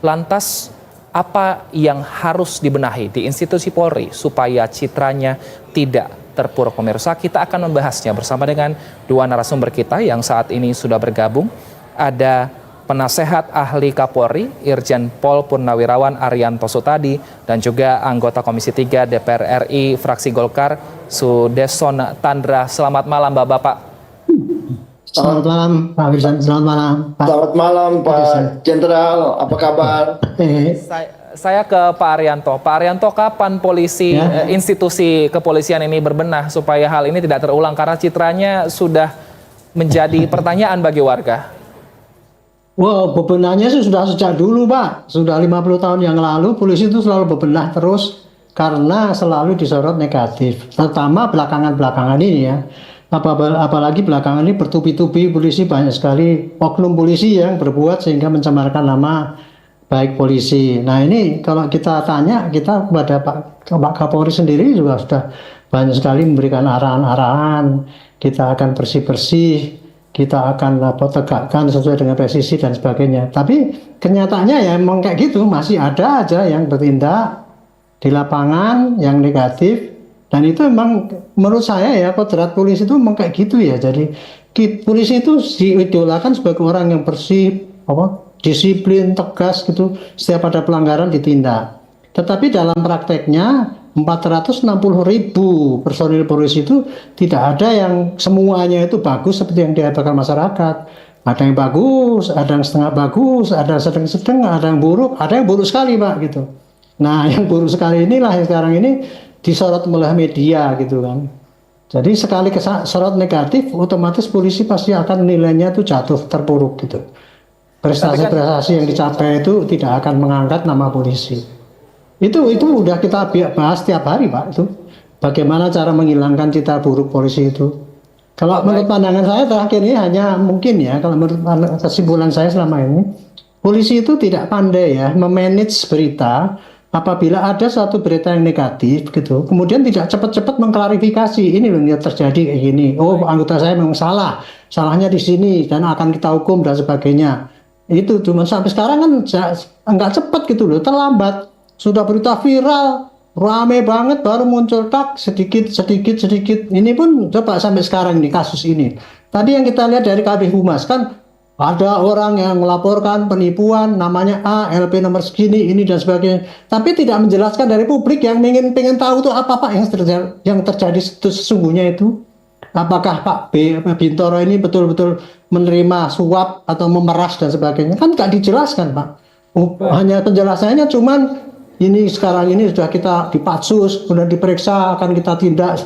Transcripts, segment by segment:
Lantas apa yang harus dibenahi di institusi Polri supaya citranya tidak terpuruk? Pemirsa, kita akan membahasnya bersama dengan dua narasumber kita yang saat ini sudah bergabung. Ada penasehat ahli Kapolri Irjen Pol Purnawirawan Arianto Sutadi dan juga anggota Komisi 3 DPR RI fraksi Golkar Sudesson Tandra. Selamat malam Bapak-bapak. Selamat malam Pak Firsan, selamat malam Pak. Selamat malam Pak Jenderal, apa kabar? Saya ke Pak Arianto. Pak Arianto, kapan polisi, institusi kepolisian ini berbenah supaya hal ini tidak terulang? Karena citranya sudah menjadi pertanyaan bagi warga. Wow, bebenahnya sudah sejak dulu Pak. Sudah 50 tahun yang lalu polisi itu selalu bebenah terus karena selalu disorot negatif. Terutama belakangan-belakangan ini ya. Apalagi belakangan ini bertubi-tubi polisi, banyak sekali oknum polisi yang berbuat sehingga mencemarkan nama baik polisi. Nah ini kalau kita tanya, kita kepada Pak Kapolri sendiri juga sudah banyak sekali memberikan arahan-arahan. Kita akan bersih-bersih, kita akan tegakkan sesuai dengan presisi dan sebagainya. Tapi kenyataannya ya memang kayak gitu, masih ada aja yang bertindak di lapangan yang negatif. Dan itu memang menurut saya ya kodrat polisi itu memang kayak gitu ya. Jadi polisi itu diidolakan sebagai orang yang bersih, disiplin, tegas gitu. Setiap ada pelanggaran ditindak. Tetapi dalam prakteknya 460.000 personil polisi itu tidak ada yang semuanya itu bagus seperti yang dikatakan masyarakat. Ada yang bagus, ada yang setengah bagus, ada yang sedang-sedang, ada yang buruk sekali Pak gitu. Nah yang buruk sekali inilah yang sekarang ini disorot oleh media gitu kan. Jadi sekali sorot negatif, otomatis polisi pasti akan nilainya itu jatuh terpuruk gitu. Prestasi-prestasi yang dicapai itu tidak akan mengangkat nama polisi. Itu udah kita bahas tiap hari Pak itu. Bagaimana cara menghilangkan citra buruk polisi itu. Kalau menurut pandangan saya terakhir ini hanya mungkin ya, kalau menurut kesimpulan saya selama ini, polisi itu tidak pandai ya memanage berita. Apabila ada suatu berita yang negatif gitu, kemudian tidak cepat-cepat mengklarifikasi ini loh yang terjadi kayak gini. Oh, anggota saya memang salah, salahnya di sini dan akan kita hukum dan sebagainya. Itu cuma sampai sekarang kan nggak cepat gitu loh, terlambat. Sudah berita viral, rame banget, baru muncul tak sedikit. Ini pun coba sampai sekarang nih kasus ini. Tadi yang kita lihat dari Kabid Humas kan. Ada orang yang melaporkan penipuan namanya A, LP nomor segini, ini dan sebagainya. Tapi tidak menjelaskan dari publik yang pengen tahu tuh apa Pak yang terjadi itu sesungguhnya itu. Apakah Pak Bintoro ini betul-betul menerima suap atau memeras dan sebagainya. Kan nggak dijelaskan Pak. Hanya penjelasannya cuman ini sekarang ini sudah kita dipatsus, sudah diperiksa, akan kita tindak.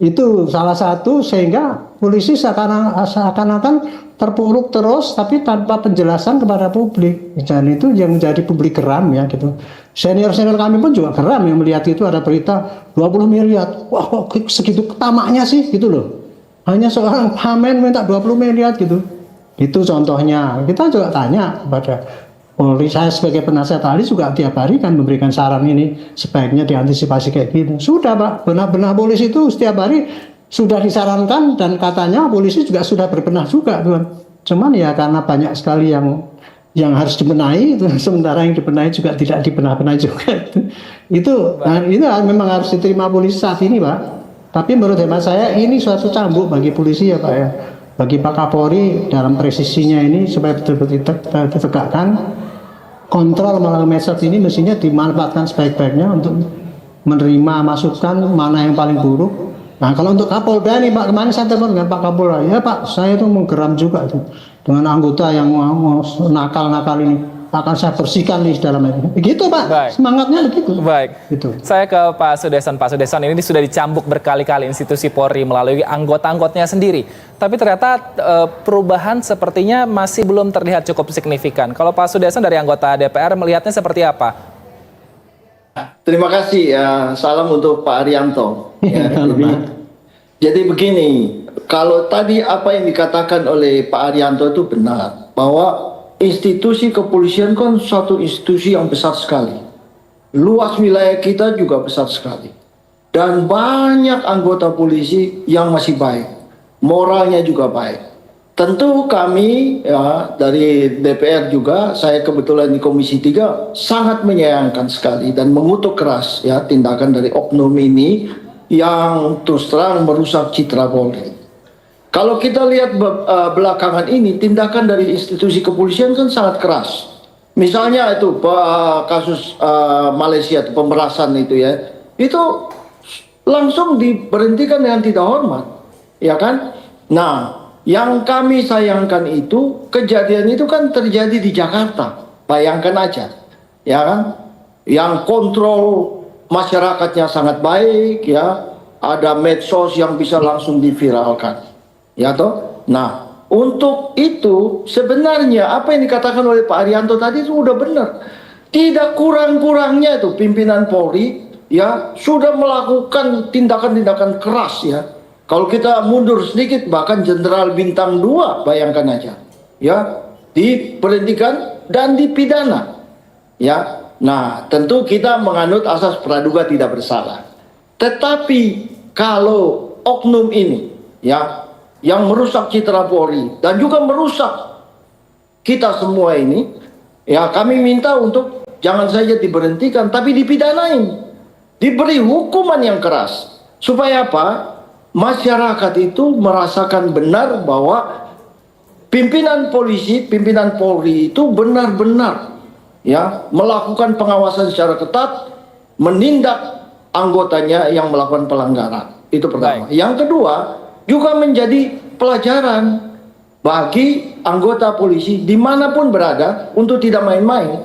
Itu salah satu sehingga polisi seakan-akan terpuruk terus tapi tanpa penjelasan kepada publik. Dan itu yang menjadi publik geram ya gitu. Senior-senior kami pun juga geram yang melihat itu ada berita 20 miliar. Wah kok segitu tamaknya sih gitu loh. Hanya seorang pamen minta 20 miliar gitu. Itu contohnya. Kita juga tanya kepada Polri, saya sebagai penasihat ahli juga tiap hari kan memberikan saran ini sebaiknya diantisipasi kayak gitu. Sudah Pak, benah-benah polisi itu setiap hari sudah disarankan dan katanya polisi juga sudah berbenah juga tuan. Cuman ya karena banyak sekali yang harus dibenahi itu, sementara yang dibenahi juga tidak dibenah-benah juga. Itu memang harus diterima polisi saat ini Pak. Tapi menurut hemat saya ini suatu cambuk bagi polisi ya Pak ya. Bagi Pak Kapolri dalam presisinya ini supaya betul-betul ditegakkan, kontrol melalui medsos ini mestinya dimanfaatkan sebaik-baiknya untuk menerima masukan mana yang paling buruk. Nah kalau untuk Kapolda nih Pak, kemarin saya telepon dengan Pak Kapolda, ya Pak saya itu menggeram juga tuh dengan anggota yang nakal-nakal ini. Akan saya bersihkan nih dalam itu. Begitu Pak, baik. Semangatnya begitu. Baik, gitu. Saya ke Pak Sudesson. Pak Sudesson, ini sudah dicambuk berkali-kali institusi Polri melalui anggota-anggotanya sendiri. Tapi ternyata perubahan sepertinya masih belum terlihat cukup signifikan. Kalau Pak Sudesson dari anggota DPR melihatnya seperti apa? Terima kasih, salam untuk Pak Arianto. Jadi begini, kalau tadi apa yang dikatakan oleh Pak Arianto itu benar, bahwa institusi kepolisian kan suatu institusi yang besar sekali. Luas wilayah kita juga besar sekali. Dan banyak anggota polisi yang masih baik. Moralnya juga baik. tentu kami ya dari DPR juga, saya kebetulan di Komisi 3 sangat menyayangkan sekali dan mengutuk keras ya tindakan dari oknum ini yang terus terang merusak citra Polri. Kalau kita lihat belakangan ini tindakan dari institusi kepolisian kan sangat keras. Misalnya itu kasus Malaysia itu pemerasan itu ya, itu langsung diberhentikan dengan tidak hormat, ya kan? Nah, yang kami sayangkan itu kejadian itu kan terjadi di Jakarta. Bayangkan aja, ya kan? Yang kontrol masyarakatnya sangat baik, ya. Ada medsos yang bisa langsung diviralkan. Ya toh? Nah, untuk itu sebenarnya apa yang dikatakan oleh Pak Arianto tadi itu udah benar. Tidak kurang-kurangnya itu pimpinan Polri ya sudah melakukan tindakan-tindakan keras ya. Kalau kita mundur sedikit bahkan Jenderal Bintang 2 bayangkan aja. Ya, diberhentikan dan dipidana. Ya. Nah, tentu kita menganut asas praduga tidak bersalah. Tetapi kalau oknum ini ya yang merusak citra Polri dan juga merusak kita semua ini, ya kami minta untuk jangan saja diberhentikan tapi dipidanain, diberi hukuman yang keras supaya apa? Masyarakat itu merasakan benar bahwa pimpinan polisi, pimpinan Polri itu benar-benar ya melakukan pengawasan secara ketat, menindak anggotanya yang melakukan pelanggaran. Itu pertama. Baik. Yang kedua juga menjadi pelajaran bagi anggota polisi dimanapun berada untuk tidak main-main.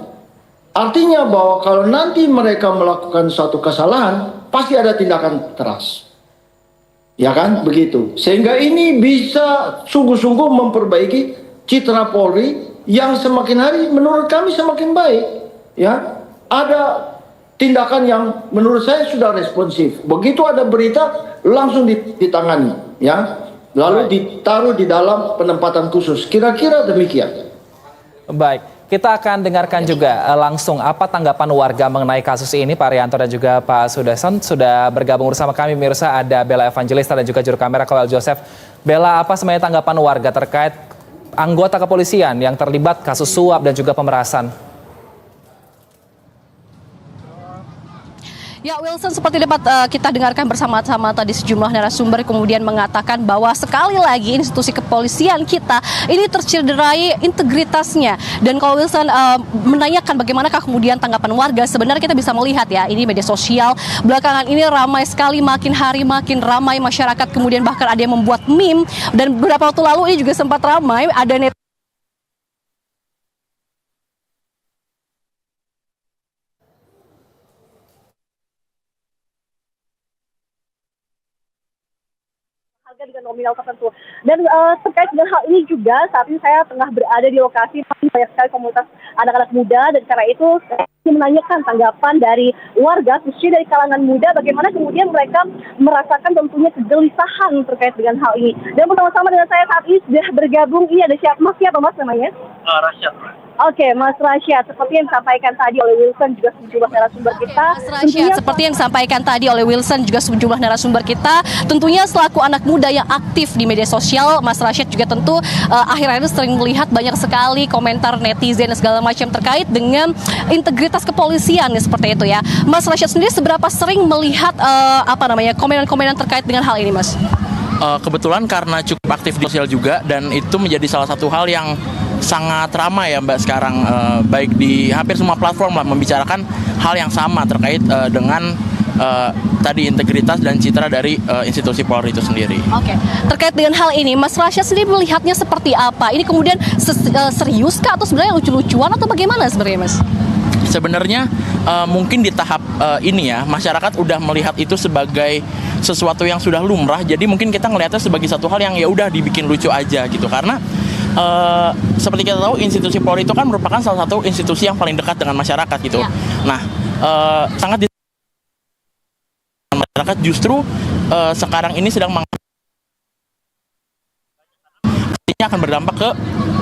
Artinya bahwa kalau nanti mereka melakukan suatu kesalahan, pasti ada tindakan keras. Ya kan? Begitu. Sehingga ini bisa sungguh-sungguh memperbaiki citra Polri yang semakin hari menurut kami semakin baik. Ya, ada tindakan yang menurut saya sudah responsif. Begitu ada berita langsung ditangani. Ya. Lalu ditaruh di dalam penempatan khusus. Kira-kira demikian. Baik, kita akan dengarkan juga langsung apa tanggapan warga mengenai kasus ini. Pak Arianto dan juga Pak Sudason sudah bergabung bersama kami. Pemirsa, ada Bella Evangelista dan juga juru kamera Koel Joseph. Bella, apa sebenarnya tanggapan warga terkait anggota kepolisian yang terlibat kasus suap dan juga pemerasan? Ya, Wilson, seperti dapat kita dengarkan bersama-sama tadi sejumlah narasumber kemudian mengatakan bahwa sekali lagi institusi kepolisian kita ini tercederai integritasnya. Dan kalau Wilson menanyakan bagaimanakah kemudian tanggapan warga, sebenarnya kita bisa melihat ya, ini media sosial belakangan ini ramai sekali, makin hari makin ramai masyarakat, kemudian bahkan ada yang membuat meme, dan beberapa waktu lalu ini juga sempat ramai, ada dengan nominal tertentu. Dan terkait dengan hal ini juga saat ini saya tengah berada di lokasi, banyak sekali komunitas anak-anak muda, dan karena itu saya ingin menanyakan tanggapan dari warga khususnya dari kalangan muda bagaimana kemudian mereka merasakan tentunya kegelisahan terkait dengan hal ini. Dan bersama-sama dengan saya saat ini sudah bergabung, ini ada siapa mas namanya? Rasyad. Oke, Mas Rasyad, seperti yang disampaikan tadi oleh Wilson juga sejumlah narasumber kita. Mas Rasyad, seperti yang disampaikan tadi oleh Wilson juga sejumlah narasumber kita, tentunya selaku anak muda yang aktif di media sosial, Mas Rasyad juga tentu akhir-akhir ini sering melihat banyak sekali komentar netizen segala macam terkait dengan integritas kepolisian seperti itu ya. Mas Rasyad sendiri seberapa sering melihat komenan-komenan terkait dengan hal ini, Mas? Kebetulan karena cukup aktif di sosial juga, dan itu menjadi salah satu hal yang sangat ramai ya Mbak sekarang, baik di hampir semua platform lah membicarakan hal yang sama terkait dengan tadi integritas dan citra dari institusi Polri itu sendiri. Oke, terkait dengan hal ini Mas Rasyad sendiri melihatnya seperti apa? Ini kemudian serius kah atau sebenarnya lucu-lucuan atau bagaimana sebenarnya, Mas? Sebenarnya mungkin di tahap ini ya, masyarakat udah melihat itu sebagai sesuatu yang sudah lumrah, jadi mungkin kita ngelihatnya sebagai satu hal yang ya udah dibikin lucu aja gitu, karena seperti kita tahu institusi Polri itu kan merupakan salah satu institusi yang paling dekat dengan masyarakat gitu. Ya. Nah, sangat masyarakat justru sekarang ini sedang akan berdampak ke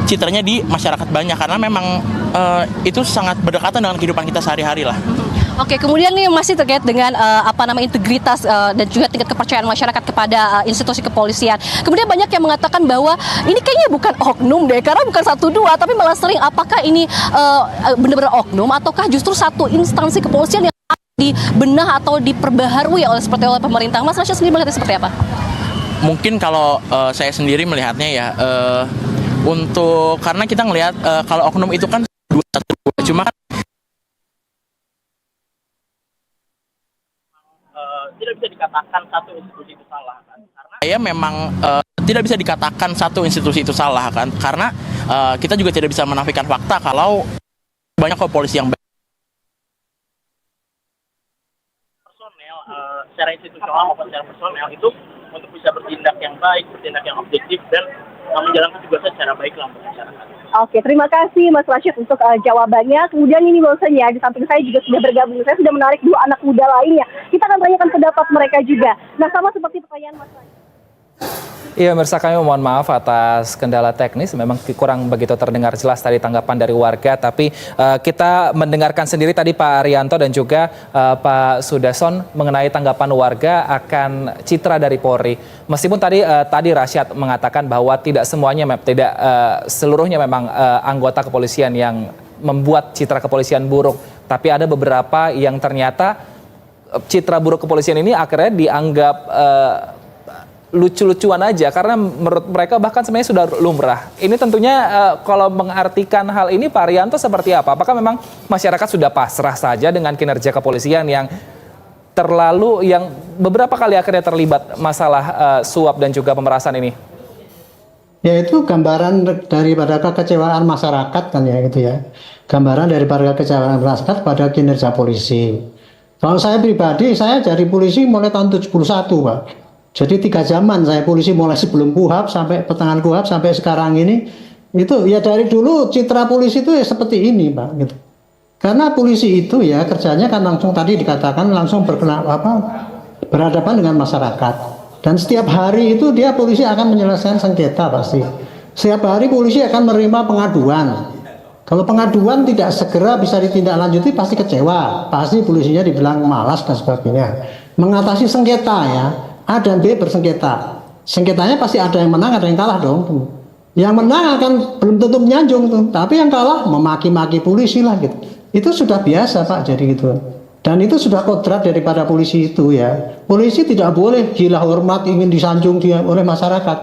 citranya di masyarakat banyak, karena memang itu sangat berdekatan dengan kehidupan kita sehari-hari lah. Oke, kemudian ini masih terkait dengan integritas dan juga tingkat kepercayaan masyarakat kepada institusi kepolisian. Kemudian banyak yang mengatakan bahwa ini kayaknya bukan oknum deh, karena bukan 1-2, tapi malah sering. Apakah ini benar-benar oknum ataukah justru satu instansi kepolisian yang dibenah atau diperbaharui oleh pemerintah? Mas Rashid sendiri melihatnya seperti apa? Mungkin kalau saya sendiri melihatnya ya, karena kita ngelihat kalau oknum itu kan cuma kan tidak bisa dikatakan satu institusi itu salah kan, karena ya memang tidak bisa dikatakan satu institusi itu salah kan, karena kita juga tidak bisa menafikan fakta kalau banyak polisi yang personel secara institusional maupun secara personel itu untuk bisa bertindak yang baik, bertindak yang objektif dan menjalankan tugasnya secara baik untuk masyarakat. Oke, terima kasih Mas Rashid untuk jawabannya. Kemudian ini Wilson ya, di samping saya juga sudah bergabung. Saya sudah menarik 2 anak muda lainnya. Kita akan tanyakan pendapat mereka juga. Nah, sama seperti pertanyaan Mas Rashid. Iya, pemirsa, kami mohon maaf atas kendala teknis. Memang kurang begitu terdengar jelas tadi tanggapan dari warga. Tapi kita mendengarkan sendiri tadi Pak Arianto dan juga Pak Sudason mengenai tanggapan warga akan citra dari Polri. Meskipun tadi Rashid mengatakan bahwa tidak semuanya, tidak seluruhnya memang anggota kepolisian yang membuat citra kepolisian buruk. Tapi ada beberapa yang ternyata citra buruk kepolisian ini akhirnya dianggap lucu-lucuan aja, karena menurut mereka bahkan sebenarnya sudah lumrah. Ini tentunya kalau mengartikan hal ini Pak Arianto seperti apa? Apakah memang masyarakat sudah pasrah saja dengan kinerja kepolisian yang beberapa kali akhirnya terlibat masalah suap dan juga pemerasan ini? Ya, itu gambaran daripada kekecewaan masyarakat kan ya, gitu ya. Gambaran daripada kekecewaan masyarakat pada kinerja polisi. Kalau saya pribadi, saya jadi polisi mulai tahun 71 Pak. Jadi 3 zaman saya polisi, mulai sebelum KUHAP sampai pertengahan KUHAP sampai sekarang ini. Itu ya dari dulu citra polisi itu ya seperti ini Pak, gitu. Karena polisi itu ya kerjanya kan langsung tadi dikatakan langsung berhadapan dengan masyarakat. Dan setiap hari itu polisi akan menyelesaikan sengketa pasti. Setiap hari polisi akan menerima pengaduan. Kalau pengaduan tidak segera bisa ditindaklanjuti pasti kecewa. Pasti polisinya dibilang malas dan sebagainya. Mengatasi sengketa ya. A dan B bersengketa. Sengketanya pasti ada yang menang, ada yang kalah dong. Yang menang akan belum tentu menyanjung tuh, tapi yang kalah memaki-maki polisi lah gitu. Itu sudah biasa Pak, jadi gitu. Dan itu sudah kodrat daripada polisi itu ya. Polisi tidak boleh gila hormat ingin disanjung oleh masyarakat.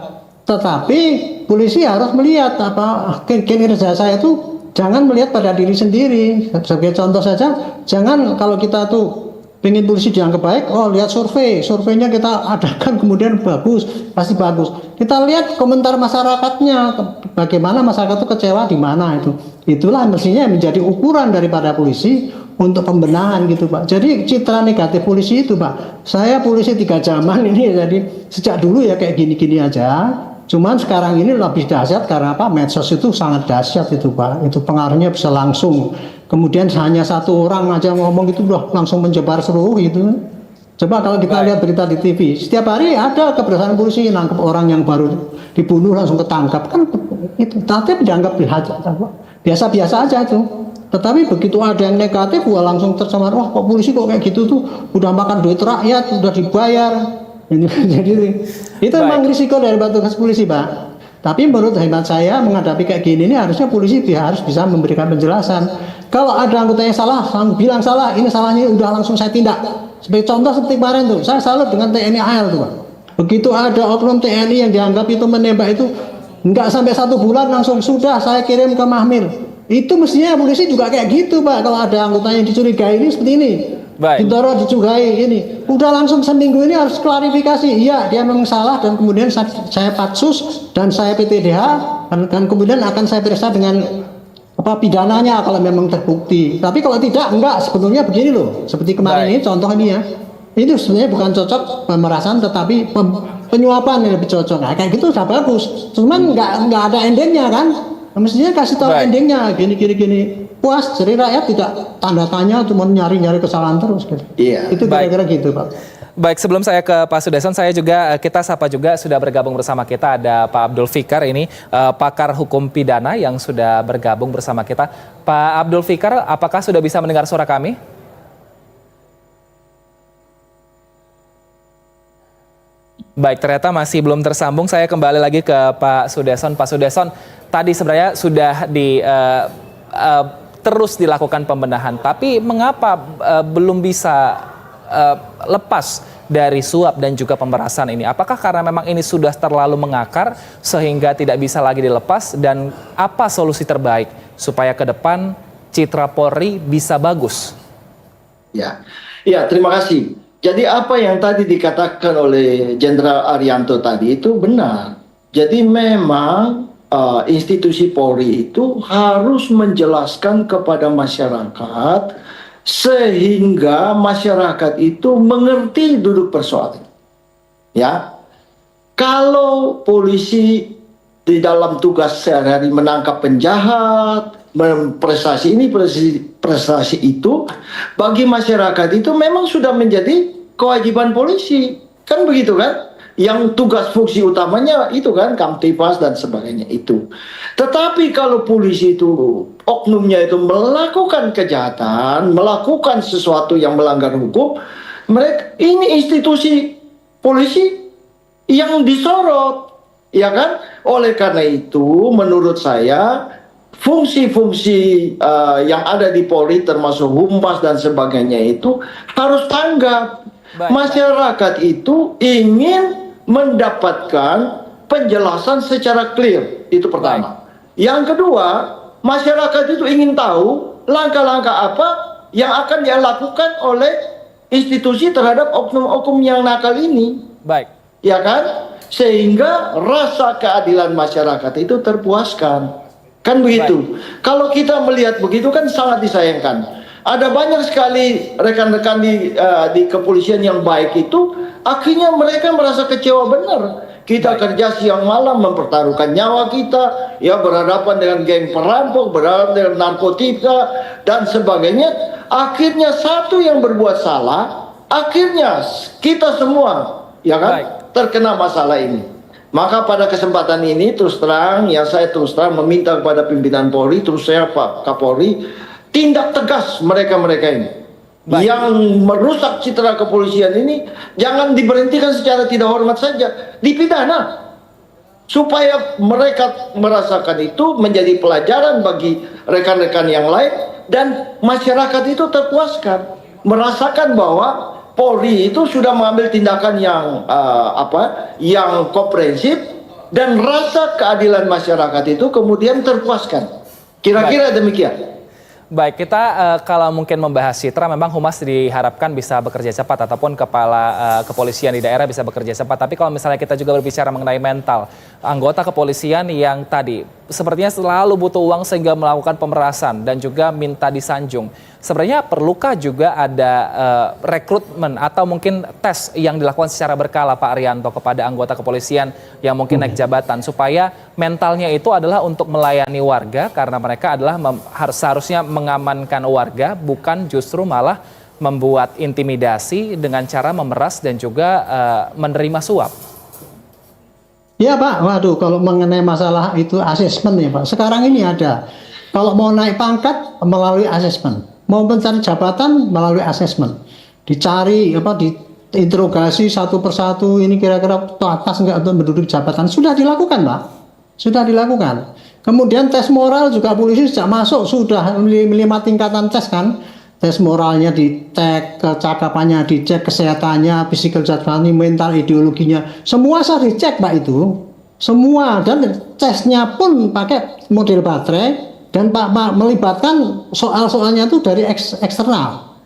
Tetapi polisi harus melihat kinerja saya itu jangan melihat pada diri sendiri. Sebagai contoh saja, jangan kalau kita tuh pengen polisi dianggap baik, lihat surveinya kita adakan kemudian bagus, pasti bagus. Kita lihat komentar masyarakatnya, bagaimana masyarakat itu kecewa di mana itu. Itulah mestinya menjadi ukuran daripada polisi untuk pembenahan gitu Pak. Jadi citra negatif polisi itu Pak, saya polisi 3 zaman ini jadi sejak dulu ya kayak gini-gini aja. Cuman sekarang ini lebih dahsyat karena medsos itu sangat dahsyat itu Pak. Itu pengaruhnya bisa langsung. Kemudian hanya 1 orang aja ngomong itu udah langsung menyebar seluruh itu. Coba kalau kita lihat berita di TV, setiap hari ada keberhasilan polisi nangkep orang yang baru dibunuh langsung ketangkap kan itu. Tapi dianggap biasa-biasa aja tuh. Tetapi begitu ada yang negatif, langsung tercemar. Wah, kok polisi kok kayak gitu tuh? Udah makan duit rakyat, udah dibayar. Jadi itu memang risiko dari tugas polisi Pak. Tapi menurut hemat saya menghadapi kayak gini ini harusnya polisi harus bisa memberikan penjelasan. Kalau ada anggota yang salah, bilang salah, ini salahnya udah langsung saya tindak. Sebagai contoh seperti kemarin tuh, saya salut dengan TNI AL tuh Pak. Begitu ada oknum TNI yang dianggap itu menembak itu, nggak sampai 1 bulan langsung sudah saya kirim ke Mahmil. Itu mestinya polisi juga kayak gitu Pak. Kalau ada anggota yang dicurigai ini seperti ini. Ditoro dicurigai ini. Udah langsung seminggu ini harus klarifikasi. Iya, dia memang salah dan kemudian saya patsus dan saya PTDH dan kemudian akan saya periksa dengan pidananya kalau memang terbukti. Tapi kalau tidak, enggak. Sebetulnya begini loh. Seperti kemarin ini contoh ini ya. Ini sebenarnya bukan cocok pemerasan tetapi penyuapan yang lebih cocok. Nah, kayak gitu sudah bagus. Cuman enggak ada endingnya kan. Mestinya kasih tahu endingnya gini. Puas, jadi rakyat tidak tanda tanya cuma nyari kesalahan terus gitu. Iya. Itu kira-kira gitu Pak. Baik, sebelum saya ke Pak Sudason, kita sapa juga sudah bergabung bersama kita ada Pak Abdul Fikar ini pakar hukum pidana yang sudah bergabung bersama kita. Pak Abdul Fikar, apakah sudah bisa mendengar suara kami? Baik, ternyata masih belum tersambung. Saya kembali lagi ke Pak Sudeson. Pak Sudeson, tadi sebenarnya sudah terus dilakukan pembenahan, tapi mengapa belum bisa lepas dari suap dan juga pemerasan ini? Apakah karena memang ini sudah terlalu mengakar sehingga tidak bisa lagi dilepas? Dan apa solusi terbaik supaya ke depan citra Polri bisa bagus? Ya, terima kasih. Jadi apa yang tadi dikatakan oleh Jenderal Arianto tadi itu benar. Jadi memang institusi Polri itu harus menjelaskan kepada masyarakat sehingga masyarakat itu mengerti duduk persoalan. Ya, kalau polisi di dalam tugas sehari-hari menangkap penjahat, prestasi ini, prestasi itu, bagi masyarakat itu memang sudah menjadi kewajiban polisi. Kan begitu kan? Yang tugas fungsi utamanya itu kan Kamtipas dan sebagainya itu. Tetapi kalau polisi itu oknumnya itu melakukan kejahatan, melakukan sesuatu yang melanggar hukum, mereka ini institusi polisi yang disorot, ya kan? Oleh karena itu menurut saya fungsi-fungsi yang ada di Polri termasuk Humas dan sebagainya itu harus tanggap. Masyarakat itu ingin mendapatkan penjelasan secara clear, itu pertama. Yang kedua, masyarakat itu ingin tahu langkah-langkah apa yang akan dilakukan oleh institusi terhadap oknum-oknum yang nakal ini. Baik. Ya kan? Sehingga rasa keadilan masyarakat itu terpuaskan. Kan begitu. Kalau kita melihat begitu kan sangat disayangkan. Ada banyak sekali rekan-rekan di kepolisian yang baik itu, akhirnya mereka merasa kecewa benar. Kita kerja siang malam mempertaruhkan nyawa kita, ya berhadapan dengan geng perampok, berhadapan dengan narkotika dan sebagainya. Akhirnya satu yang berbuat salah, akhirnya kita semua, ya kan, terkena masalah ini. Maka pada kesempatan ini terus terang, ya saya terus terang meminta kepada pimpinan Polri, terus saya Pak Kapolri, tindak tegas mereka-mereka ini. Yang merusak citra kepolisian ini jangan diberhentikan secara tidak hormat saja, dipidana. Supaya mereka merasakan itu menjadi pelajaran bagi rekan-rekan yang lain dan masyarakat itu terpuaskan. Merasakan bahwa Polri itu sudah mengambil tindakan yang komprehensif dan rasa keadilan masyarakat itu kemudian terpuaskan. Kira-kira demikian. Baik, kita kalau mungkin membahas citra, memang Humas diharapkan bisa bekerja cepat ataupun kepala kepolisian di daerah bisa bekerja cepat. Tapi kalau misalnya kita juga berbicara mengenai mental, anggota kepolisian yang tadi sepertinya selalu butuh uang sehingga melakukan pemerasan dan juga minta disanjung. Sebenarnya perlukah juga ada rekrutmen atau mungkin tes yang dilakukan secara berkala Pak Arianto kepada anggota kepolisian yang mungkin naik jabatan supaya mentalnya itu adalah untuk melayani warga karena mereka adalah seharusnya mengamankan warga, bukan justru malah membuat intimidasi dengan cara memeras dan juga menerima suap. Ya Pak, waduh kalau mengenai masalah itu asesmen ya Pak, sekarang ini ada. Kalau mau naik pangkat melalui asesmen, mau mencari jabatan melalui asesmen, dicari diinterogasi satu persatu, ini kira-kira atas enggak untuk menduduki jabatan, sudah dilakukan Pak, sudah dilakukan. Kemudian tes moral juga polisi sejak masuk sudah 5 tingkatan tes kan, tes moralnya dicek, kecakapannya dicek, kesehatannya, physical judgment, mental, ideologinya, semua saya dicek Pak itu, semua, dan tesnya pun pakai model baterai. Dan Pak melibatkan soal-soalnya itu dari eksternal.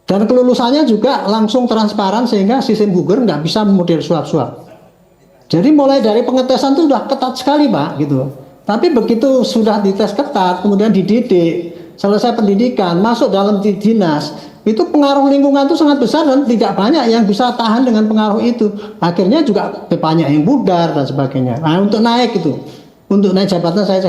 Dan kelulusannya juga langsung transparan sehingga sistem Google nggak bisa model suap-suap. Jadi mulai dari pengetesan itu sudah ketat sekali Pak gitu. Tapi begitu sudah dites ketat, kemudian dididik, selesai pendidikan, masuk dalam dinas, itu pengaruh lingkungan itu sangat besar dan tidak banyak yang bisa tahan dengan pengaruh itu. Akhirnya juga banyak yang pudar dan sebagainya. Nah untuk naik itu. Untuk naik jabatan saya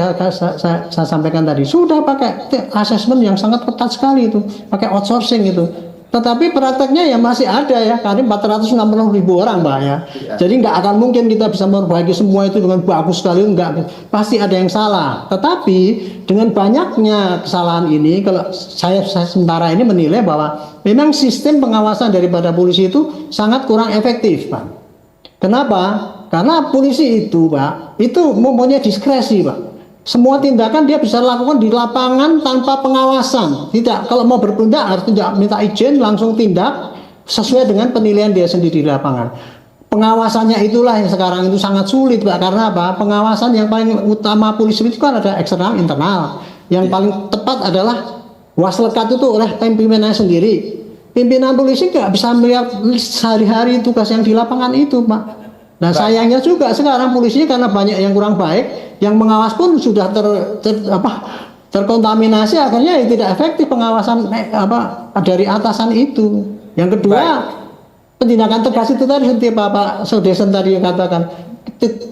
sampaikan tadi sudah pakai asesmen yang sangat ketat sekali itu, pakai outsourcing itu. Tetapi prakteknya ya masih ada ya, karena 460.000 orang Pak ya. Jadi nggak akan mungkin kita bisa memperbaiki semua itu dengan bagus sekali, enggak. Pasti ada yang salah. Tetapi dengan banyaknya kesalahan ini, kalau saya sementara ini menilai bahwa memang sistem pengawasan daripada polisi itu sangat kurang efektif Pak. Kenapa? Karena polisi itu, Pak, itu mempunyai diskresi, Pak. Semua tindakan dia bisa lakukan di lapangan tanpa pengawasan. Tidak, kalau mau bertindak harus tidak minta izin, langsung tindak sesuai dengan penilaian dia sendiri di lapangan. Pengawasannya itulah yang sekarang itu sangat sulit, Pak. Karena apa? Pengawasan yang paling utama polisi itu kan ada eksternal, internal. Yang paling tepat adalah waslekat itu oleh pimpinannya sendiri. Pimpinan polisi nggak bisa melihat sehari-hari tugas yang di lapangan itu, Pak. Nah, sayangnya juga sekarang polisi karena banyak yang kurang baik, yang mengawas pun sudah terkontaminasi, akhirnya tidak efektif pengawasan dari atasan itu. Yang kedua, tindakan tegas itu tadi seperti Pak Sodesen tadi yang katakan,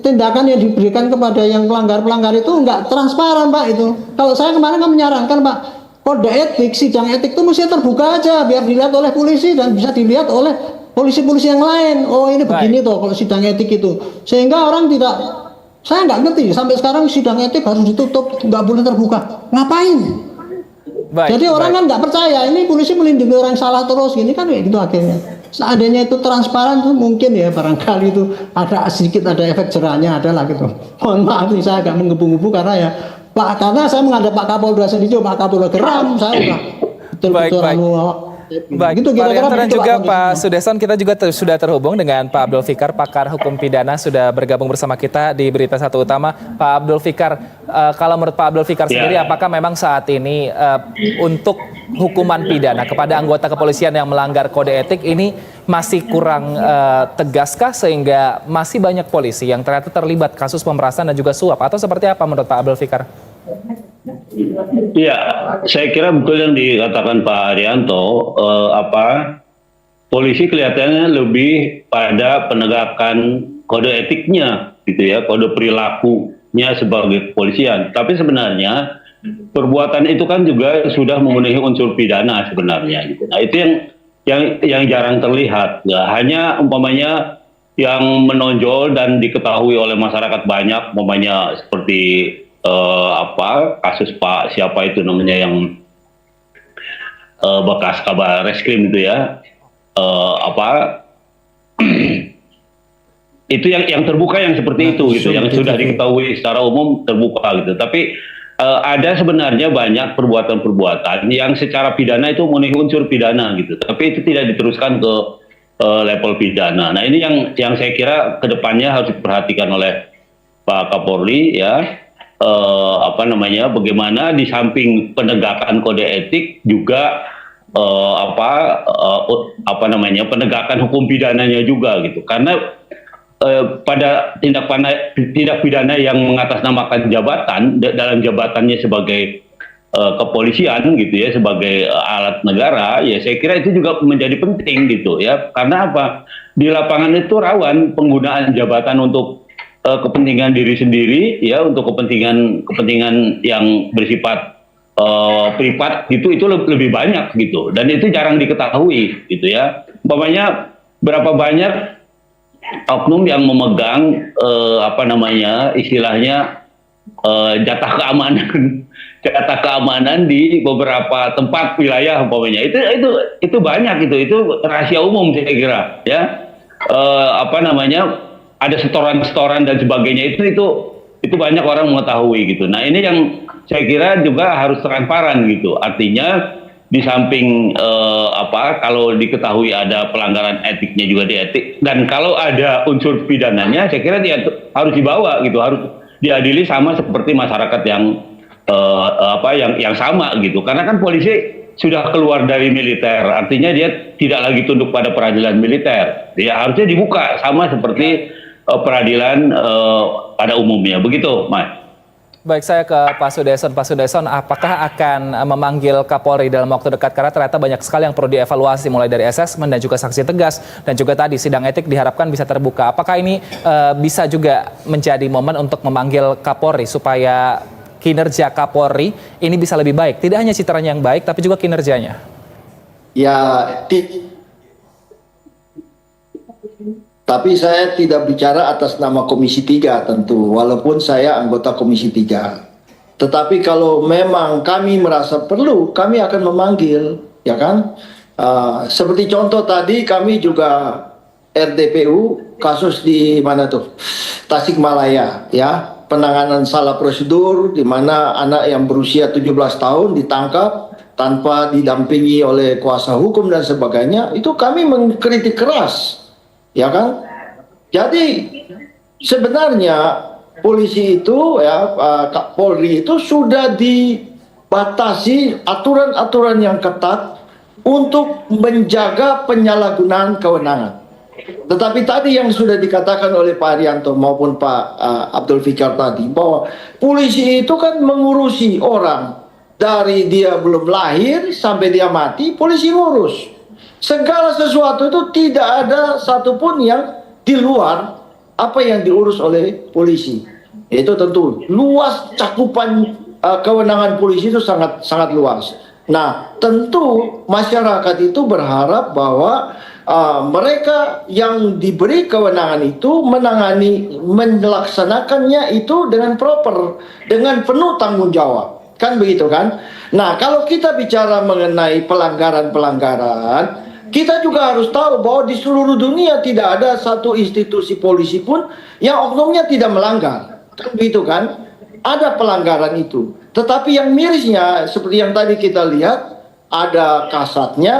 tindakan yang diberikan kepada yang pelanggar itu nggak transparan, Pak. Itu kalau saya kemarin kan menyarankan, Pak, kode etik, sidang etik itu mesti terbuka aja biar dilihat oleh polisi dan bisa dilihat oleh polisi-polisi yang lain. Oh, ini begini toh kalau sidang etik itu, sehingga orang tidak, saya nggak ngerti sampai sekarang sidang etik harus ditutup, nggak boleh terbuka, ngapain? Jadi orang kan nggak percaya, ini polisi melindungi orang salah terus, ini kan kayak gitu akhirnya. Seandainya itu transparan tuh mungkin ya barangkali itu ada sedikit ada efek jerahnya ada lah gitu. Mohon maaf nih saya agak menggebu-gebu karena ya Pak, karena saya menghadap Pak Kapolda sendiri, Pak Kapolda geram saya udah betul-betul Baik, gitu, Pak Arianto dan juga Pak Sudeson, kita juga sudah terhubung dengan Pak Abdul Fikar, pakar hukum pidana, sudah bergabung bersama kita di Berita Satu Utama. Pak Abdul Fikar, kalau menurut Pak Abdul Fikar sendiri, apakah memang saat ini untuk hukuman pidana kepada anggota kepolisian yang melanggar kode etik ini masih kurang tegaskah sehingga masih banyak polisi yang ternyata terlibat kasus pemerasan dan juga suap, atau seperti apa menurut Pak Abdul Fikar? Iya, saya kira betul yang dikatakan Pak Arianto. Polisi kelihatannya lebih pada penegakan kode etiknya, gitu ya, kode perilakunya sebagai kepolisian. Tapi sebenarnya perbuatan itu kan juga sudah memenuhi unsur pidana sebenarnya. Gitu. Nah, itu yang jarang terlihat. Ya, hanya umpamanya yang menonjol dan diketahui oleh masyarakat banyak, umpamanya seperti kasus Pak siapa itu namanya yang bekas kabar reskrim itu ya, itu yang terbuka yang seperti itu gitu, yang sudah diketahui secara umum terbuka gitu. Tapi ada sebenarnya banyak perbuatan-perbuatan yang secara pidana itu memenuhi unsur pidana gitu, tapi itu tidak diteruskan ke level pidana. Nah, ini yang saya kira kedepannya harus diperhatikan oleh Pak Kapolri ya. Bagaimana di samping penegakan kode etik juga penegakan hukum pidananya juga gitu, karena pada tindak pidana yang mengatasnamakan jabatan dalam jabatannya sebagai kepolisian gitu ya, sebagai alat negara ya, saya kira itu juga menjadi penting gitu ya, karena apa, di lapangan itu rawan penggunaan jabatan untuk kepentingan diri sendiri ya, untuk kepentingan yang bersifat privat gitu, itu lebih banyak gitu, dan itu jarang diketahui gitu ya. Umpamanya berapa banyak oknum yang memegang istilahnya jatah keamanan di beberapa tempat wilayah umpamanya, itu banyak itu rahasia umum saya kira ya. Ada setoran dan sebagainya, itu banyak orang mengetahui gitu. Nah, ini yang saya kira juga harus transparan gitu. Artinya di samping kalau diketahui ada pelanggaran etiknya juga dietik, dan kalau ada unsur pidananya, saya kira dia harus dibawa gitu, harus diadili sama seperti masyarakat yang sama gitu. Karena kan polisi sudah keluar dari militer, artinya dia tidak lagi tunduk pada peradilan militer. Dia harusnya dibuka sama seperti peradilan pada umumnya, begitu, Mas. Baik, saya ke Pak Sudeson. Pak Sudeson, apakah akan memanggil Kapolri dalam waktu dekat? Karena ternyata banyak sekali yang perlu dievaluasi, mulai dari asesmen dan juga sanksi tegas, dan juga tadi sidang etik diharapkan bisa terbuka. Apakah ini bisa juga menjadi momen untuk memanggil Kapolri supaya kinerja Kapolri ini bisa lebih baik? Tidak hanya citranya yang baik, tapi juga kinerjanya. Ya, tapi saya tidak bicara atas nama Komisi 3 tentu, walaupun saya anggota Komisi 3. Tetapi kalau memang kami merasa perlu, kami akan memanggil, ya kan? Seperti contoh tadi, kami juga RDPU kasus di mana tuh? Tasikmalaya, ya. Penanganan salah prosedur di mana anak yang berusia 17 tahun ditangkap tanpa didampingi oleh kuasa hukum dan sebagainya. Itu kami mengkritik keras, ya kan? Jadi sebenarnya polisi itu, ya, Polri itu sudah dibatasi aturan-aturan yang ketat untuk menjaga penyalahgunaan kewenangan. Tetapi tadi yang sudah dikatakan oleh Pak Haryanto maupun Pak Abdul Fikar tadi, bahwa polisi itu kan mengurusi orang dari dia belum lahir sampai dia mati, polisi ngurus. Segala sesuatu itu tidak ada satupun yang di luar apa yang diurus oleh polisi. Itu tentu luas cakupan kewenangan polisi itu sangat sangat luas. Nah, tentu masyarakat itu berharap bahwa mereka yang diberi kewenangan itu melaksanakannya itu dengan proper, dengan penuh tanggung jawab, kan begitu kan? Nah, kalau kita bicara mengenai pelanggaran-pelanggaran, kita juga harus tahu bahwa di seluruh dunia tidak ada satu institusi polisi pun yang oknumnya tidak melanggar, kan begitu kan? Ada pelanggaran itu, tetapi yang mirisnya seperti yang tadi kita lihat, ada kasatnya,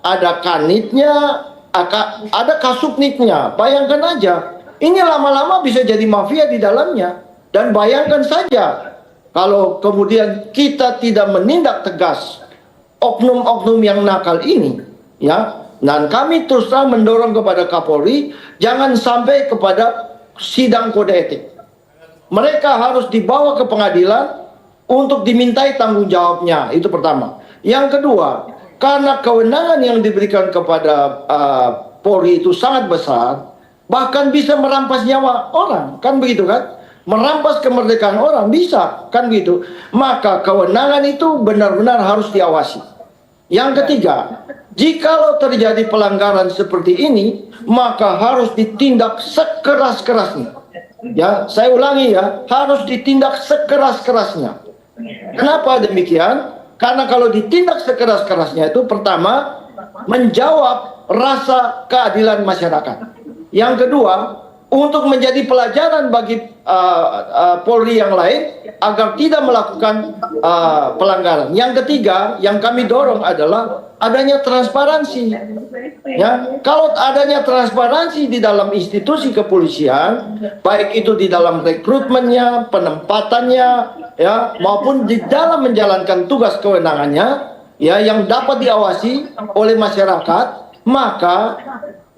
ada kanitnya, ada kasubnitnya. Bayangkan aja, ini lama-lama bisa jadi mafia di dalamnya. Dan bayangkan saja, kalau kemudian kita tidak menindak tegas oknum-oknum yang nakal ini, ya. Dan kami terus terang mendorong kepada Kapolri, jangan sampai kepada sidang kode etik. Mereka harus dibawa ke pengadilan untuk dimintai tanggung jawabnya, itu pertama. Yang kedua, karena kewenangan yang diberikan kepada Polri itu sangat besar, bahkan bisa merampas nyawa orang, kan begitu kan? Merampas kemerdekaan orang bisa, kan begitu? Maka kewenangan itu benar-benar harus diawasi. Yang ketiga, jikalau terjadi pelanggaran seperti ini, maka harus ditindak sekeras-kerasnya. Ya, saya ulangi ya, harus ditindak sekeras-kerasnya. Kenapa demikian? Karena kalau ditindak sekeras-kerasnya itu pertama menjawab rasa keadilan masyarakat. Yang kedua, untuk menjadi pelajaran bagi Polri yang lain agar tidak melakukan pelanggaran. Yang ketiga, yang kami dorong adalah adanya transparansi. Ya, kalau adanya transparansi di dalam institusi kepolisian, baik itu di dalam rekrutmennya, penempatannya, ya, maupun di dalam menjalankan tugas kewenangannya, ya, yang dapat diawasi oleh masyarakat, maka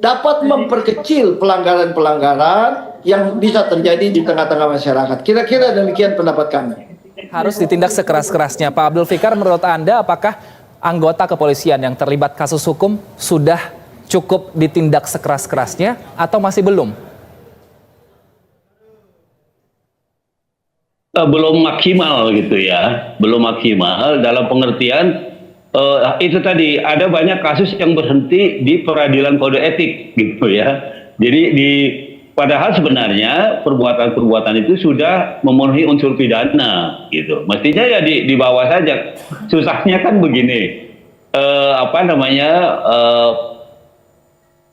dapat memperkecil pelanggaran-pelanggaran yang bisa terjadi di tengah-tengah masyarakat. Kira-kira demikian pendapat kami. Harus ditindak sekeras-kerasnya. Pak Abdul Fikar, menurut Anda apakah anggota kepolisian yang terlibat kasus hukum sudah cukup ditindak sekeras-kerasnya atau masih belum? Belum maksimal gitu ya, belum maksimal dalam pengertian itu tadi ada banyak kasus yang berhenti di peradilan kode etik gitu ya. Jadi padahal sebenarnya perbuatan-perbuatan itu sudah memenuhi unsur pidana gitu. Mestinya ya dibawa saja. Susahnya kan begini,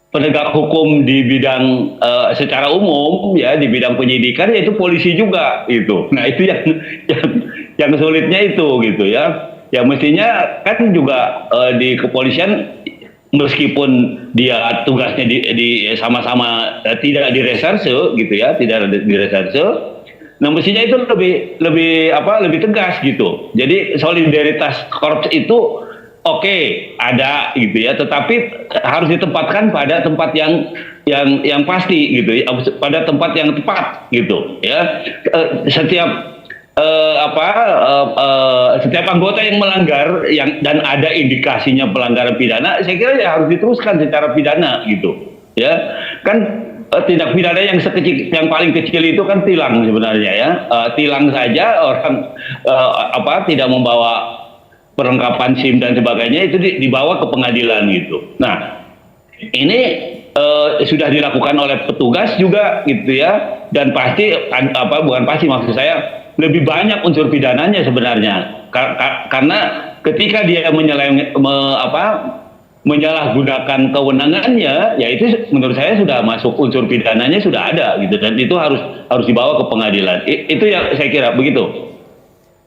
penegak hukum di bidang secara umum ya, di bidang penyidikan yaitu polisi juga itu. Nah itu yang sulitnya itu gitu ya. Ya mestinya kan juga di kepolisian meskipun dia tugasnya di sama-sama tidak direserse gitu ya, tidak direserse. Nah mestinya itu lebih tegas gitu. Jadi solidaritas korps itu oke, ada gitu ya, tetapi harus ditempatkan pada tempat yang pasti gitu ya, pada tempat yang tepat gitu ya. Setiap anggota yang melanggar dan ada indikasinya pelanggaran pidana, saya kira ya harus diteruskan secara pidana gitu ya. Kan tindak pidana yang paling kecil itu kan tilang sebenarnya ya. Tilang saja orang tidak membawa perlengkapan SIM dan sebagainya itu dibawa ke pengadilan gitu. Nah ini sudah dilakukan oleh petugas juga gitu ya, dan pasti bukan pasti, maksud saya lebih banyak unsur menyalahgunakan kewenangannya, ya itu menurut saya sudah masuk unsur pidananya, sudah ada gitu, dan itu harus dibawa ke pengadilan. Itu yang saya kira begitu.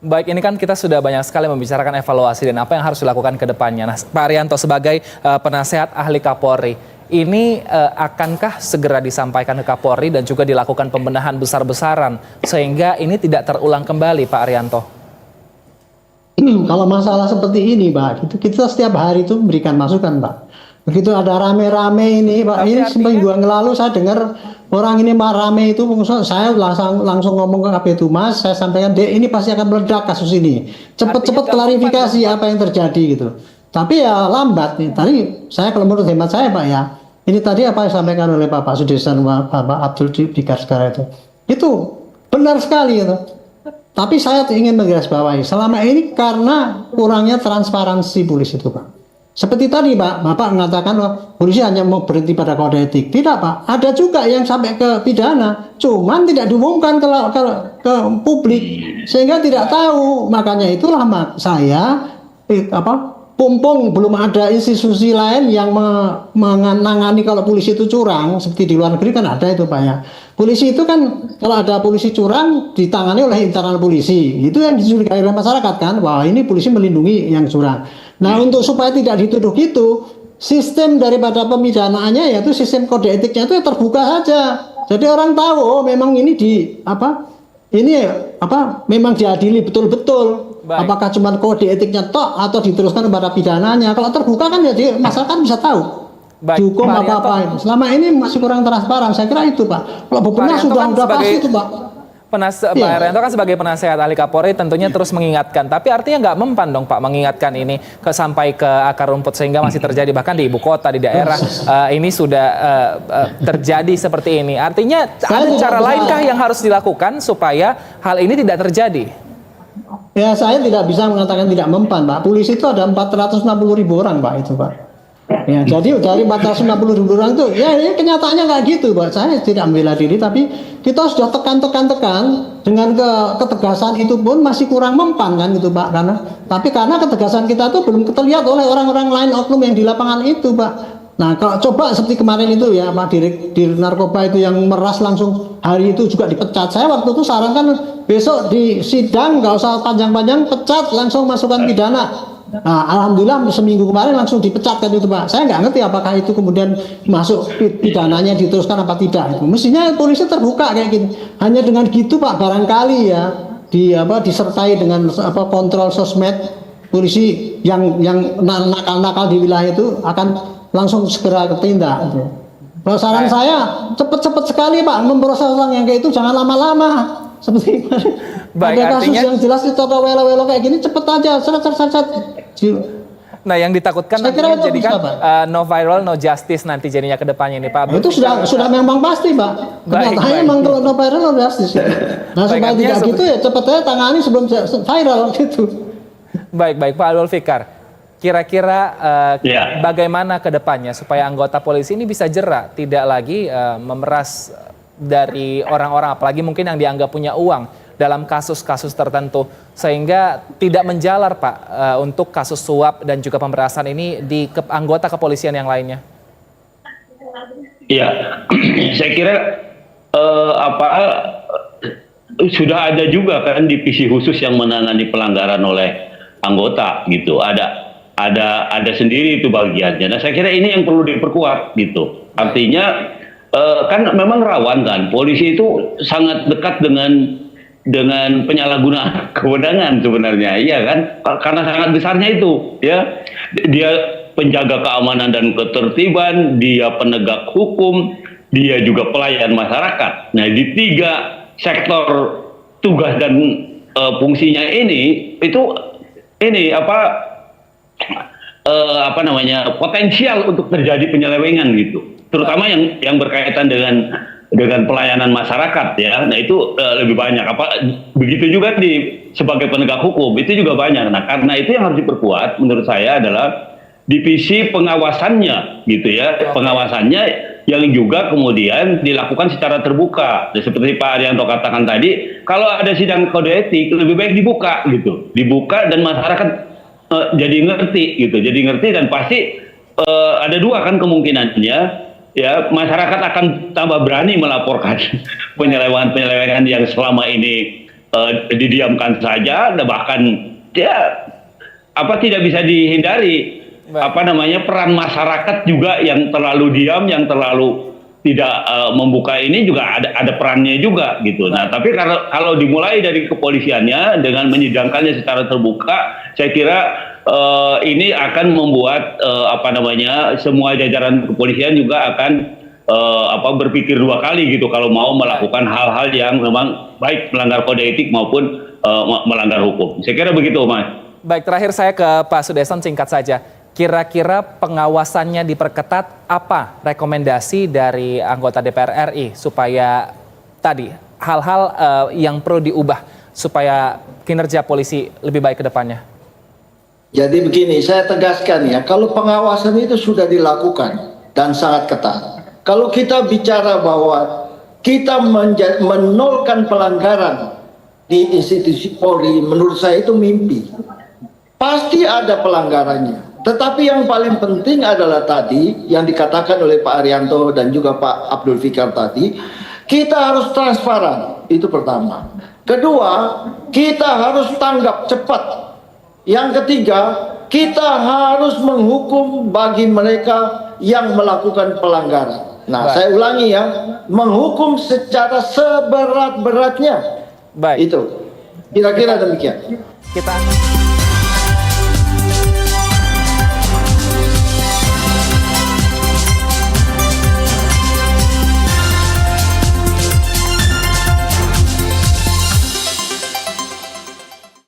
Baik, ini kan kita sudah banyak sekali membicarakan evaluasi dan apa yang harus dilakukan ke depannya. Nah, Pak Arianto sebagai penasehat ahli Kapolri, ini akankah segera disampaikan ke Kapolri dan juga dilakukan pembenahan besar-besaran sehingga ini tidak terulang kembali, Pak Arianto? Kalau masalah seperti ini, Pak, itu kita setiap hari itu memberikan masukan, Pak. Begitu ada rame-rame ini, Pak, Tapi ini artinya... seminggu yang lalu saya dengar orang ini rame itu, saya langsung ngomong ke Kabid Humas, saya sampaikan, Dek, ini pasti akan meledak kasus ini. Cepat-cepat klarifikasi apa yang terjadi gitu. Tapi ya lambat nih. Tadi saya kalau menurut hemat saya, Pak, ya, ini tadi apa yang disampaikan oleh Bapak Sudesan, Bapak Abdul Dikar sekarang itu benar sekali itu. Tapi saya ingin menggarisbawahi, selama ini karena kurangnya transparansi polisi itu, Pak. Seperti tadi, Pak, Bapak mengatakan polisi hanya mau berhenti pada kode etik. Tidak, Pak. Ada juga yang sampai ke pidana, cuman tidak diumumkan ke publik, sehingga tidak tahu. Makanya itulah saya Pumpung belum ada institusi lain yang menangani kalau polisi itu curang, seperti di luar negeri kan ada itu, Pak, ya. Polisi itu kan kalau ada polisi curang ditangani oleh internal polisi. Itu yang dicurigai oleh masyarakat kan, wah ini polisi melindungi yang curang. Nah, untuk supaya tidak dituduh gitu, sistem daripada pemidanaannya yaitu sistem kode etiknya itu terbuka saja. Jadi orang tahu, oh memang ini memang diadili betul-betul. Baik. Apakah cuma kode etiknya tok atau diteruskan kepada pidananya? Kalau terbuka kan jadi masyarakat bisa tahu. Baik, Dihukum Pak apa-apa. Arianto, Selama ini masih kurang transparan. Saya kira itu, Pak. Kalau bebenah sudah pasti itu, Pak. Pak Arianto kan sebagai penasehat ahli Kapolri tentunya terus mengingatkan. Tapi artinya nggak mempan dong, Pak, mengingatkan ini sampai ke akar rumput sehingga masih terjadi bahkan di ibu kota, di daerah ini sudah terjadi seperti ini. Artinya ada cara lainkah yang harus dilakukan supaya hal ini tidak terjadi? Ya, saya tidak bisa mengatakan tidak mempan, Pak. Polisi itu ada 460.000 orang, Pak, itu, Pak. Ya, jadi dari 460.000 orang itu, ya ini kenyataannya nggak gitu, Pak. Saya tidak membela diri, tapi kita sudah tekan dengan ketegasan itu pun masih kurang mempan kan gitu, Pak. Karena ketegasan kita itu belum terlihat oleh orang-orang lain oknum yang di lapangan itu, Pak. Nah, kalau coba seperti kemarin itu ya, Pak Dir Narkoba itu yang meras langsung hari itu juga dipecat. Saya waktu itu sarankan besok di sidang nggak usah panjang-panjang, pecat langsung masukkan pidana. Nah, alhamdulillah seminggu kemarin langsung dipecat kan itu, Pak. Saya nggak ngerti apakah itu kemudian masuk pidananya diteruskan apa tidak. Itu mestinya polisi terbuka kayak gitu. Hanya dengan gitu, Pak, barangkali ya disertai dengan kontrol sosmed, polisi yang nakal-nakal di wilayah itu akan langsung segera ketindak. Kalau saran saya cepet-cepet sekali, Pak, memproses orang yang kayak itu, jangan lama-lama. Seperti ada kasus yang jelas itu welo-welo kayak gini, cepet aja, set. Nah, yang ditakutkan nantinya jadikan no viral, no justice nanti jadinya ke depannya ini, Pak. Itu sudah memang pasti, Pak. Kenyataannya memang kalau no viral, no justice. Nah, supaya tidak gitu ya cepet aja tangani sebelum viral gitu. Baik, Pak Abdul Fikar. Kira-kira bagaimana ke depannya supaya anggota polisi ini bisa jerak, tidak lagi memeras dari orang-orang, apalagi mungkin yang dianggap punya uang dalam kasus-kasus tertentu, sehingga tidak menjalar, Pak, untuk kasus suap dan juga pemerasan ini di anggota kepolisian yang lainnya. Iya, saya kira sudah ada juga kan divisi khusus yang menangani pelanggaran oleh anggota gitu. Ada sendiri itu bagiannya. Nah, saya kira ini yang perlu diperkuat gitu. Artinya kan memang rawan kan. Polisi itu sangat dekat dengan penyalahgunaan kewenangan sebenarnya, iya kan? Karena sangat besarnya itu, ya. Dia penjaga keamanan dan ketertiban, dia penegak hukum, dia juga pelayan masyarakat. Nah, di 3 sektor tugas dan fungsinya ini potensial untuk terjadi penyelewengan gitu, terutama yang berkaitan dengan pelayanan masyarakat, ya. Nah, itu lebih banyak. Begitu juga sebagai penegak hukum itu juga banyak. Nah, karena itu yang harus diperkuat menurut saya adalah divisi pengawasannya gitu, ya. Pengawasannya yang juga kemudian dilakukan secara terbuka. Dan seperti Pak Arianto katakan tadi, kalau ada sidang kode etik lebih baik dibuka dan masyarakat jadi ngerti dan pasti ada dua kan kemungkinannya, ya masyarakat akan tambah berani melaporkan penyelewengan yang selama ini didiamkan saja, dan bahkan ya tidak bisa dihindari. Peran masyarakat juga yang terlalu diam, yang terlalu tidak membuka ini juga ada perannya juga gitu. Nah, tapi kalau dimulai dari kepolisiannya dengan menyidangkannya secara terbuka, saya kira ini akan membuat semua jajaran kepolisian juga akan berpikir dua kali gitu kalau mau melakukan hal-hal yang memang baik melanggar kode etik maupun melanggar hukum. Saya kira begitu, Mas. Baik, terakhir saya ke Pak Sudeson, singkat saja. Kira-kira pengawasannya diperketat, apa rekomendasi dari anggota DPR RI supaya tadi hal-hal yang perlu diubah supaya kinerja polisi lebih baik ke depannya? Jadi begini, saya tegaskan ya, kalau pengawasan itu sudah dilakukan dan sangat ketat. Kalau kita bicara bahwa kita menolkan pelanggaran di institusi Polri, menurut saya itu mimpi. Pasti ada pelanggarannya. Tetapi yang paling penting adalah tadi yang dikatakan oleh Pak Arianto dan juga Pak Abdul Fikar tadi, kita harus transparan, itu pertama. Kedua, kita harus tanggap cepat. Yang ketiga, kita harus menghukum bagi mereka yang melakukan pelanggaran. Nah, saya ulangi ya, menghukum secara seberat-beratnya. Baik. Itu. Kira-kira demikian. Kita